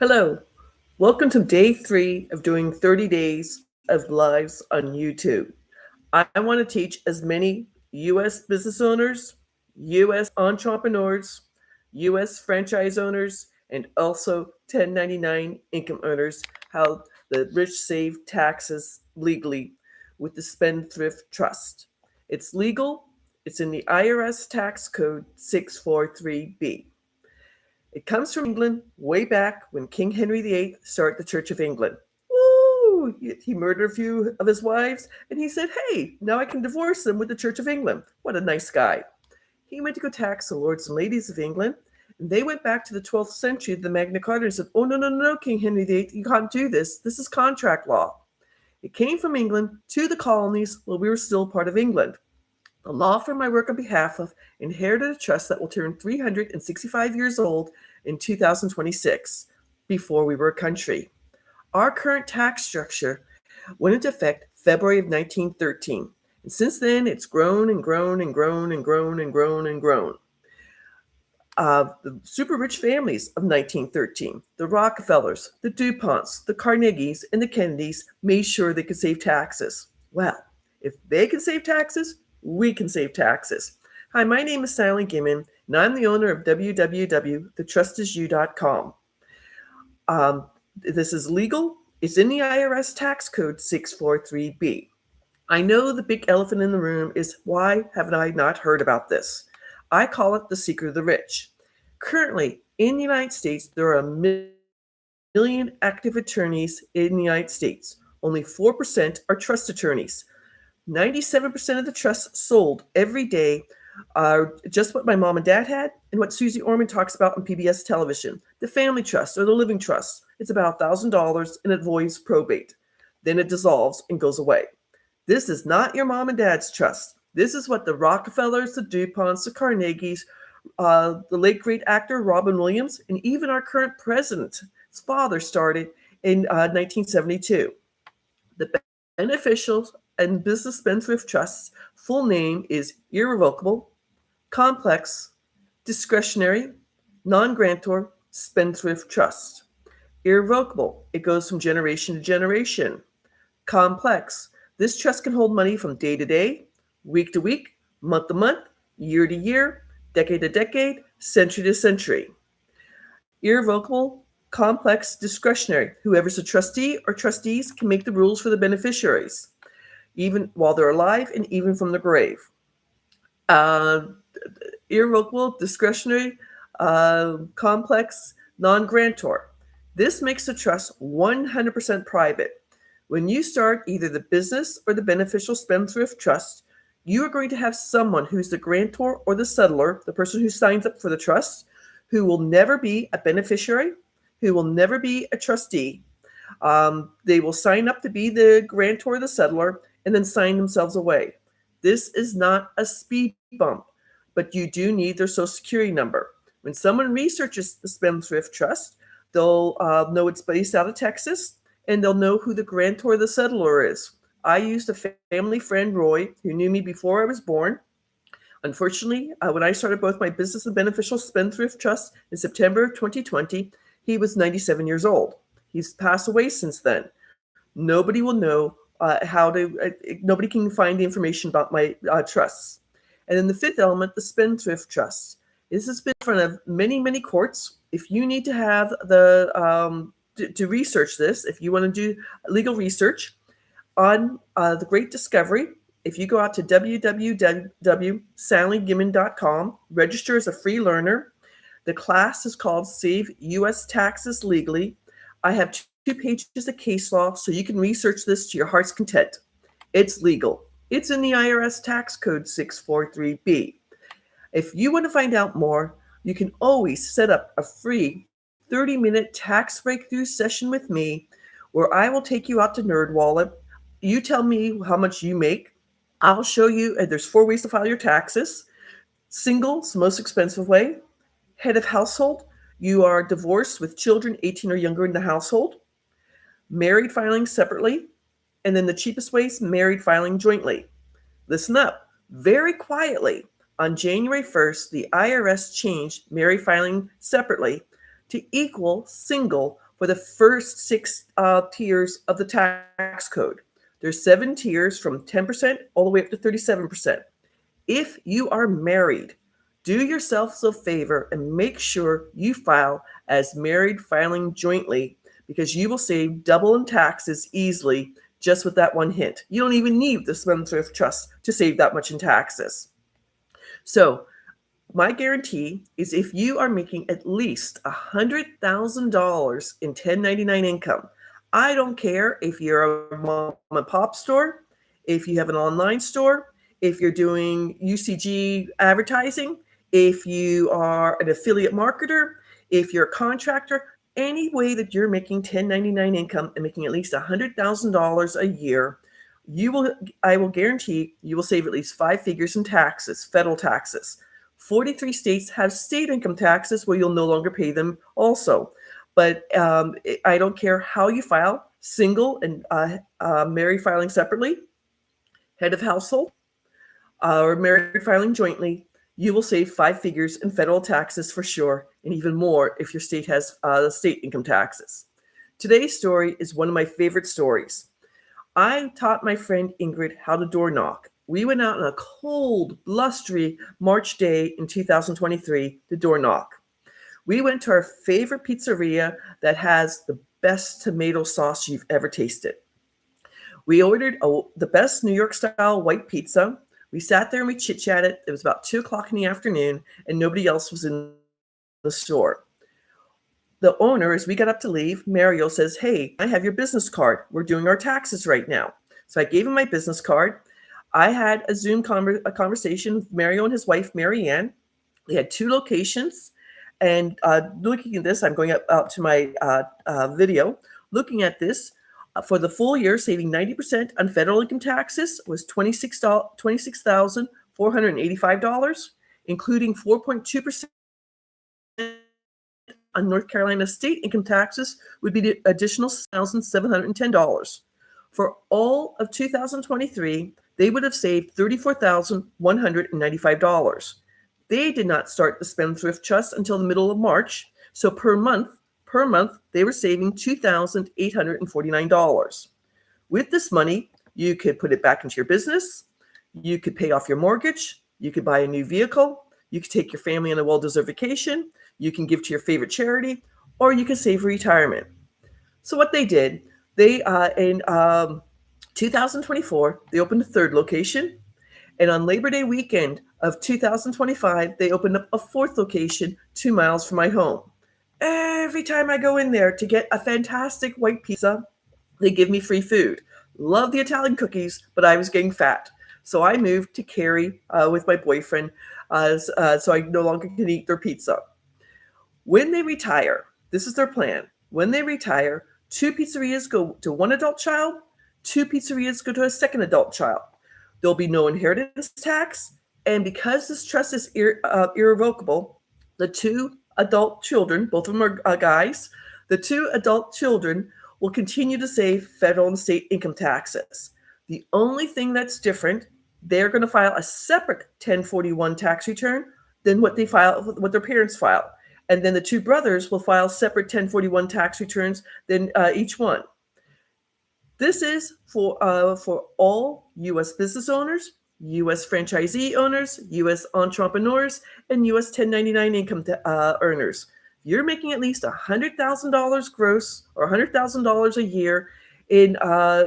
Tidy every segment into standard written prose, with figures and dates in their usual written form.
Hello, welcome to day 3 of doing 30 days of lives on YouTube. I want to teach as many US business owners, US entrepreneurs, US franchise owners, and also 1099 income earners how the rich save taxes legally with the Spendthrift Trust. It's legal, it's in the IRS Tax Code 643B. It comes from England way back when King Henry VIII started the Church of England. Woo! He murdered a few of his wives, and he said, hey, now I can divorce them with the Church of England. What a nice guy. He went to go tax the lords and ladies of England, and they went back to the 12th century, the Magna Carta, and said, oh, no, no, no, no, King Henry VIII, you can't do this. This is contract law. It came from England to the colonies while we were still part of England. The law firm I work on behalf of inherited a trust that will turn 365 years old in 2026, before we were a country. Our current tax structure went into effect February of 1913. And since then, it's grown and grown and grown and grown and grown and grown. The super rich families of 1913, the Rockefellers, the DuPonts, the Carnegies, and the Kennedys made sure they could save taxes. Well, if they can save taxes, we can save taxes. Hi, my name is Sally Gimmon, and I'm the owner of www.thetrustisyou.com. This is legal. It's in the IRS Tax Code 643B. I know the big elephant in the room is why haven't I not heard about this? I call it the secret of the rich. Currently, in the United States, there are 1 million active attorneys in the United States. Only 4% are trust attorneys. 97% of the trusts sold every day are just what my mom and dad had and what Susie Orman talks about on PBS television. The family trust or the living trust. It's about $1,000 and it avoids probate. Then it dissolves and goes away. This is not your mom and dad's trust. This is what the Rockefellers, the DuPonts, the Carnegies, the late great actor Robin Williams, and even our current president's father started in 1972. The Beneficial and Business Spendthrift Trust's full name is Irrevocable, Complex, Discretionary, Non-Grantor Spendthrift Trust. Irrevocable, it goes from generation to generation. Complex, this trust can hold money from day to day, week to week, month to month, year to year, decade to decade, century to century. Irrevocable, complex, discretionary. Whoever's a trustee or trustees can make the rules for the beneficiaries, even while they're alive and even from the grave. Irrevocable, discretionary, complex, non-grantor. This makes the trust 100% private. When you start either the business or the Beneficial Spendthrift Trust, you are going to have someone who's the grantor or the settlor, the person who signs up for the trust, who will never be a beneficiary, who will never be a trustee. They will sign up to be the grantor or the settlor and then sign themselves away. This is not a speed bump, but you do need their social security number. When someone researches the Spendthrift Trust, they'll know it's based out of Texas, and they'll know who the grantor or the settlor is. I used a family friend, Roy, who knew me before I was born. Unfortunately, when I started both my business and Beneficial Spendthrift Trust in September of 2020, he was 97 years old. He's passed away since then. Nobody will know nobody can find the information about my trusts. And then the fifth element, the Spendthrift Trust. This has been in front of many, many courts. If you need to have to research this, if you want to do legal research on the Great Discovery, if you go out to www.sallygimmon.com, register as a free learner. The class is called Save U.S. Taxes Legally. I have 2 pages of case law, so you can research this to your heart's content. It's legal. It's in the IRS Tax Code 643B. If you want to find out more, you can always set up a free 30-minute tax breakthrough session with me where I will take you out to NerdWallet. You tell me how much you make. I'll show you, there's 4 ways to file your taxes. Single is the most expensive way. Head of household, you are divorced with children 18 or younger in the household. Married filing separately. And then the cheapest way is married filing jointly. Listen up. Very quietly, on January 1st, the IRS changed married filing separately to equal single for the first six tiers of the tax code. There's 7 tiers from 10% all the way up to 37%. If you are married, do yourself a favor and make sure you file as married filing jointly, because you will save double in taxes easily just with that one hint. You don't even need the Spendthrift Trust to save that much in taxes. So my guarantee is if you are making at least $100,000 in 1099 income, I don't care if you're a mom and pop store, if you have an online store, if you're doing UCG advertising, if you are an affiliate marketer, if you're a contractor, any way that you're making 1099 income and making at least $100,000 a year, I will guarantee you will save at least 5 figures in taxes, federal taxes. 43 states have state income taxes where you'll no longer pay them also. But I don't care how you file, single and married filing separately, head of household, or married filing jointly, you will save 5 figures in federal taxes for sure, and even more if your state has state income taxes. Today's story is one of my favorite stories. I taught my friend Ingrid how to door knock. We went out on a cold, blustery March day in 2023 to door knock. We went to our favorite pizzeria that has the best tomato sauce you've ever tasted. We ordered the best New York style white pizza. We sat there and we chit-chatted. It was about 2 o'clock in the afternoon and nobody else was in the store. The owner, as we got up to leave, Mario says, "Hey, I have your business card. We're doing our taxes right now." So I gave him my business card. I had a Zoom conversation with Mario and his wife, Mary Ann. They had 2 locations. And looking at this, I'm going out to my video. Looking at this, for the full year, saving 90% on federal income taxes was $26,485, including 4.2% on North Carolina state income taxes would be the additional $6,710. For all of 2023, they would have saved $34,195. They did not start the Spendthrift Trust until the middle of March, so per month, they were saving $2,849. With this money, you could put it back into your business, you could pay off your mortgage, you could buy a new vehicle, you could take your family on a well-deserved vacation, you can give to your favorite charity, or you can save for retirement. So what they did, they in 2024, they opened a 3rd location, and on Labor Day weekend of 2025, they opened up a 4th location 2 miles from my home. Every time I go in there to get a fantastic white pizza, they give me free food. Love the Italian cookies, but I was getting fat. So I moved to Cary with my boyfriend so I no longer can eat their pizza. When they retire, this is their plan. When they retire, 2 pizzerias go to 1 adult child, 2 pizzerias go to a 2nd adult child. There'll be no inheritance tax, and because this trust is irrevocable, the 2 adult children, both of them are guys, the 2 adult children will continue to save federal and state income taxes. The only thing that's different, they're going to file a separate 1041 tax return than what their parents file. And then the 2 brothers will file separate 1041 tax returns than each one. This is for all U.S. business owners, U.S. franchisee owners, U.S. entrepreneurs, and U.S. 1099 income earners. If you're making at least $100,000 gross or $100,000 a year in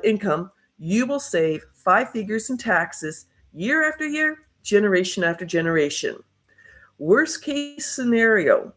income, you will save 5 figures in taxes year after year, generation after generation. Worst case scenario,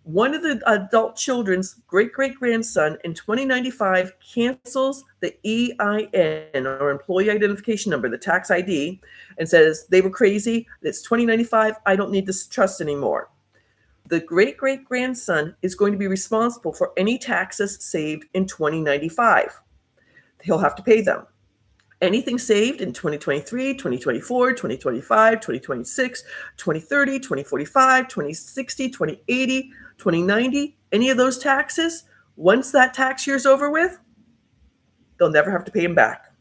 one of the adult children's great-great-grandson in 2095 cancels the EIN, or Employee Identification Number, the tax ID, and says they were crazy, it's 2095, I don't need this trust anymore. The great-great-grandson is going to be responsible for any taxes saved in 2095. He'll have to pay them. Anything saved in 2023, 2024, 2025, 2026, 2030, 2045, 2060, 2080, 2090, any of those taxes, once that tax year is over with, they'll never have to pay them back.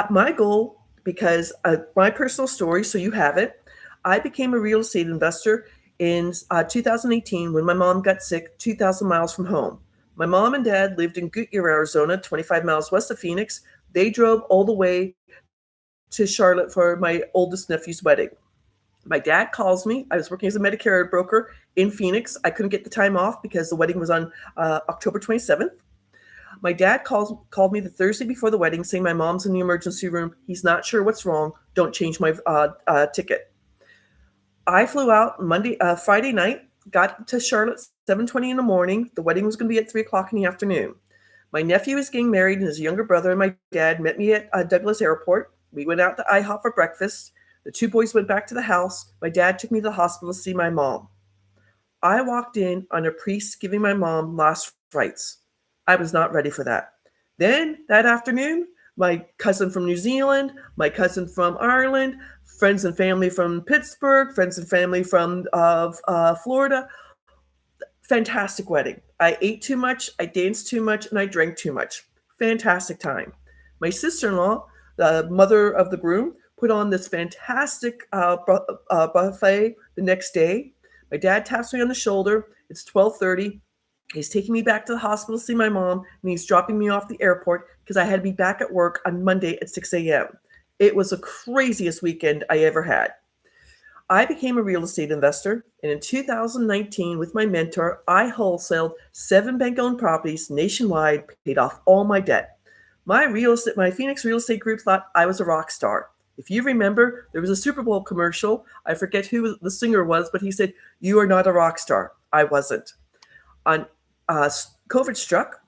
My goal, because my personal story, so you have it, I became a real estate investor in 2018 when my mom got sick 2,000 miles from home. My mom and dad lived in Goodyear, Arizona, 25 miles west of Phoenix. They drove all the way to Charlotte for my oldest nephew's wedding. My dad calls me. I was working as a Medicare broker in Phoenix. I couldn't get the time off because the wedding was on October 27th. My dad called me the Thursday before the wedding saying my mom's in the emergency room. He's not sure what's wrong. Don't change my ticket. I flew out Friday night, got to Charlotte 7:20 in the morning. The wedding was going to be at 3 o'clock in the afternoon. My nephew is getting married, and his younger brother and my dad met me at Douglas Airport. We went out to IHOP for breakfast. The two boys went back to the house. My dad took me to the hospital to see my mom. I walked in on a priest giving my mom last rites. I was not ready for that. Then that afternoon, my cousin from New Zealand, my cousin from Ireland, friends and family from Pittsburgh, friends and family from Florida. Fantastic wedding. I ate too much, I danced too much, and I drank too much. Fantastic time. My sister-in-law, the mother of the groom, put on this fantastic buffet the next day. My dad taps me on the shoulder. It's 12:30. He's taking me back to the hospital to see my mom, and he's dropping me off the airport because I had to be back at work on Monday at 6 a.m. It was the craziest weekend I ever had. I became a real estate investor, and in 2019, with my mentor, I wholesaled 7 bank-owned properties nationwide, paid off all my debt. My Phoenix real estate group thought I was a rock star. If you remember, there was a Super Bowl commercial. I forget who the singer was, but he said, "You are not a rock star." I wasn't. On COVID struck,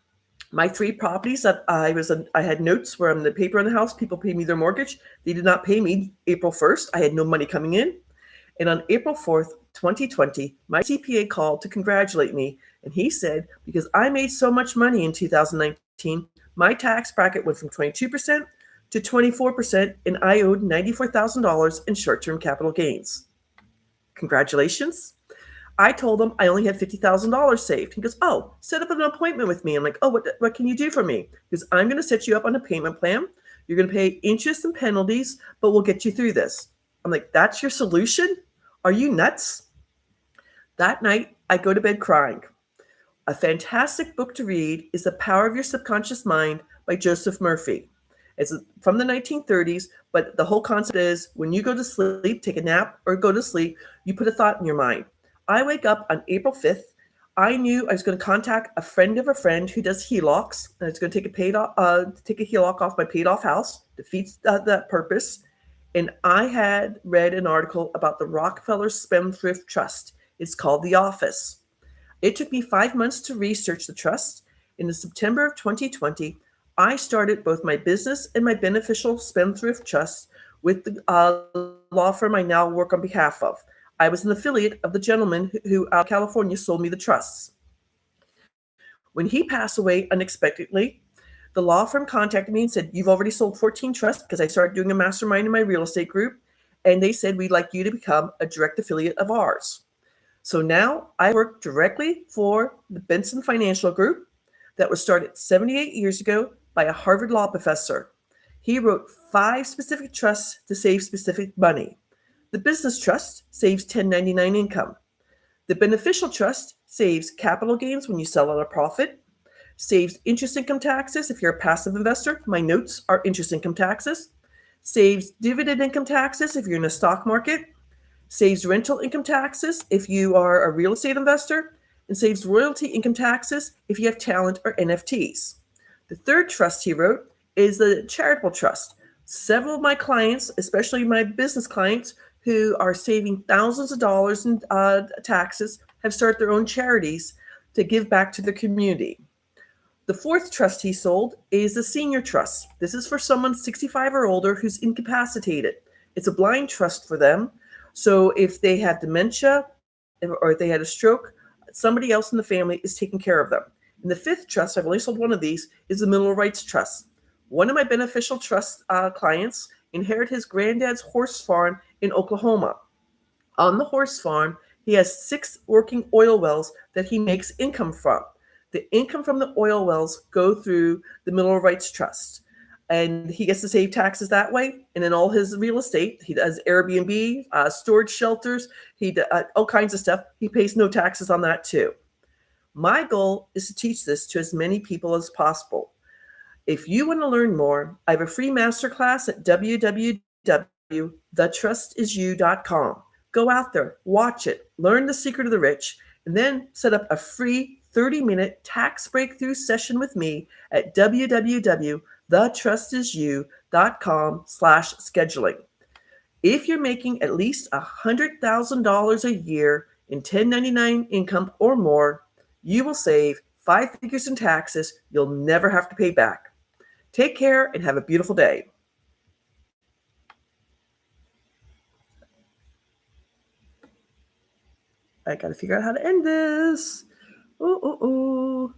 my 3 properties that I had notes were on the paper in the house. People paid me their mortgage. They did not pay me April 1st. I had no money coming in. And on April 4th, 2020, my CPA called to congratulate me. And he said, because I made so much money in 2019, my tax bracket went from 22% to 24%, and I owed $94,000 in short-term capital gains. Congratulations. I told him I only had $50,000 saved. He goes, "Oh, set up an appointment with me." I'm like, "Oh, what can you do for me?" Because I'm going to set you up on a payment plan. You're going to pay interest and penalties, but we'll get you through this. I'm like, "That's your solution? Are you nuts?" That night, I go to bed crying. A fantastic book to read is The Power of Your Subconscious Mind by Joseph Murphy. It's from the 1930s, but the whole concept is when you go to sleep, take a nap or go to sleep, you put a thought in your mind. I wake up on April 5th. I knew I was going to contact a friend of a friend who does HELOCs, and I was going to take a HELOC off my paid-off house. Defeats that purpose. And I had read an article about the Rockefeller Spendthrift Trust. It's called The Office. It took me 5 months to research the trust. In September of 2020, I started both my business and my Beneficial Spendthrift Trust with the law firm I now work on behalf of. I was an affiliate of the gentleman who out of California sold me the trusts. When he passed away unexpectedly, the law firm contacted me and said, "You've already sold 14 trusts," because I started doing a mastermind in my real estate group. And they said, "We'd like you to become a direct affiliate of ours." So now I work directly for the Benson Financial Group that was started 78 years ago by a Harvard law professor. He wrote 5 specific trusts to save specific money. The business trust saves 1099 income. The beneficial trust saves capital gains when you sell at a profit, saves interest income taxes if you're a passive investor. My notes are interest income taxes. Saves dividend income taxes if you're in a stock market. Saves rental income taxes if you are a real estate investor. And saves royalty income taxes if you have talent or NFTs. The third trust he wrote is the charitable trust. Several of my clients, especially my business clients, who are saving thousands of dollars in taxes, have started their own charities to give back to the community. The fourth trust he sold is the senior trust. This is for someone 65 or older who's incapacitated. It's a blind trust for them. So if they have dementia or if they had a stroke, somebody else in the family is taking care of them. And the fifth trust, I've only sold one of these, is the mineral rights trust. One of my beneficial trust clients inherited his granddad's horse farm in Oklahoma. On the horse farm, he has 6 working oil wells that he makes income from. The income from the oil wells go through the mineral rights trust. and he gets to save taxes that way. And in all his real estate, he does Airbnb, storage shelters, all kinds of stuff. He pays no taxes on that too. My goal is to teach this to as many people as possible. If you want to learn more, I have a free masterclass at www.thetrustisyou.com. Go out there, watch it, learn the secret of the rich, and then set up a free 30-minute tax breakthrough session with me at www.thetrustisyou.com/scheduling. If you're making at least $100,000 a year in 1099 income or more, you will save 5 figures in taxes you'll never have to pay back. Take care and have a beautiful day. I got to figure out how to end this. Ooh, ooh, ooh.